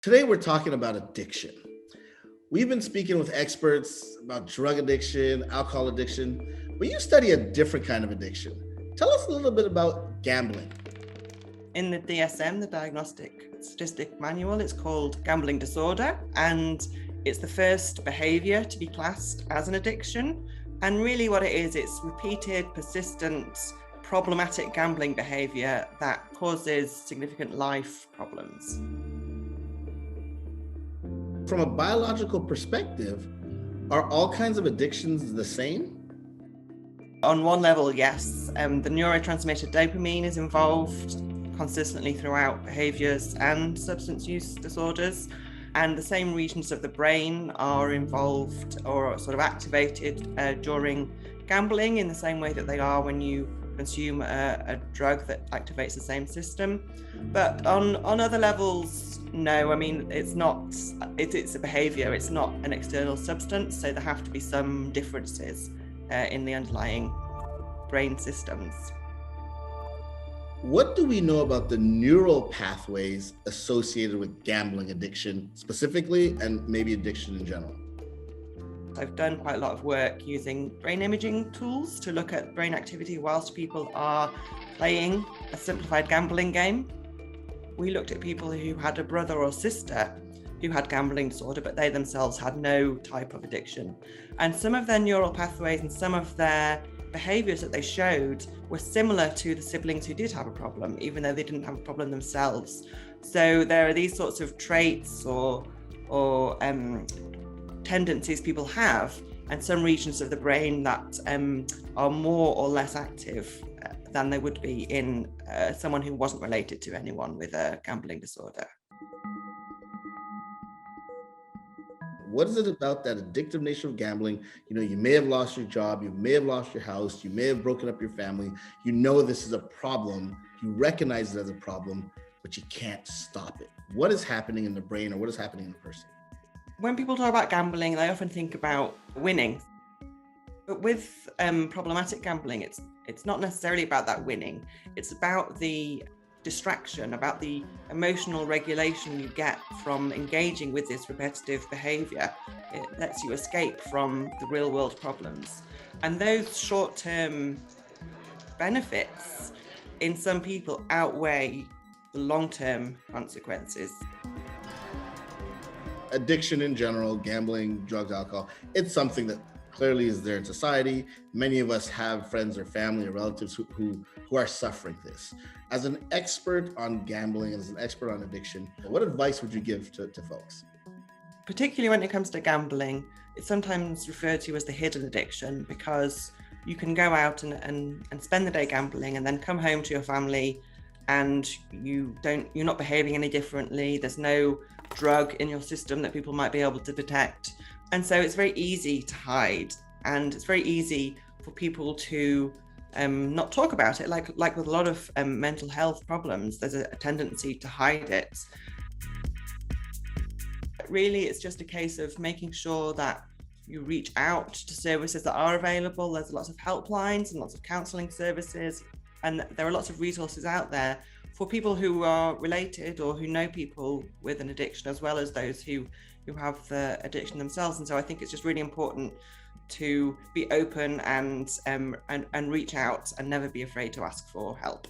Today, we're talking about addiction. We've been speaking with experts about drug addiction, alcohol addiction, but you study a different kind of addiction. Tell us a little bit about gambling. In the DSM, the Diagnostic Statistic Manual, it's called gambling disorder, and it's the first behavior to be classed as an addiction. And really what it is, it's repeated, persistent, problematic gambling behavior that causes significant life problems. From a biological perspective, are all kinds of addictions the same? On one level, yes, the neurotransmitter dopamine is involved consistently throughout behaviors and substance use disorders. And the same regions of the brain are involved or sort of activated during gambling in the same way that they are when you consume a drug that activates the same system. But on other levels, no, I mean, it's a behavior, it's not an external substance, so there have to be some differences in the underlying brain systems. What do we know about the neural pathways associated with gambling addiction specifically, and maybe addiction in general? I've done quite a lot of work using brain imaging tools to look at brain activity whilst people are playing a simplified gambling game. We looked at people who had a brother or sister who had gambling disorder, but they themselves had no type of addiction. And some of their neural pathways and some of their behaviors that they showed were similar to the siblings who did have a problem, even though they didn't have a problem themselves. So there are these sorts of traits or tendencies people have, and some regions of the brain that are more or less active than they would be in someone who wasn't related to anyone with a gambling disorder. What is it about that addictive nature of gambling? You may have lost your job, you may have lost your house, you may have broken up your family. You know this is a problem, you recognize it as a problem, but you can't stop it. What is happening in the brain, or what is happening in the person? When people talk about gambling, they often think about winning. But with problematic gambling, it's not necessarily about that winning. It's about the distraction, about the emotional regulation you get from engaging with this repetitive behavior. It lets you escape from the real world problems. And those short-term benefits in some people outweigh the long-term consequences. Addiction in general, gambling, drugs, alcohol, it's something that clearly is there in society. Many of us have friends or family or relatives who are suffering this. As an expert on gambling, as an expert on addiction, what advice would you give to folks? Particularly when it comes to gambling, it's sometimes referred to as the hidden addiction, because you can go out and spend the day gambling and then come home to your family and you're not behaving any differently. There's no drug in your system that people might be able to detect. And so it's very easy to hide, and it's very easy for people to not talk about it. Like with a lot of mental health problems, there's a tendency to hide it. Really, it's just a case of making sure that you reach out to services that are available. There's lots of helplines and lots of counselling services, and there are lots of resources out there for people who are related or who know people with an addiction, as well as those who have the addiction themselves. And so I think it's just really important to be open and reach out and never be afraid to ask for help.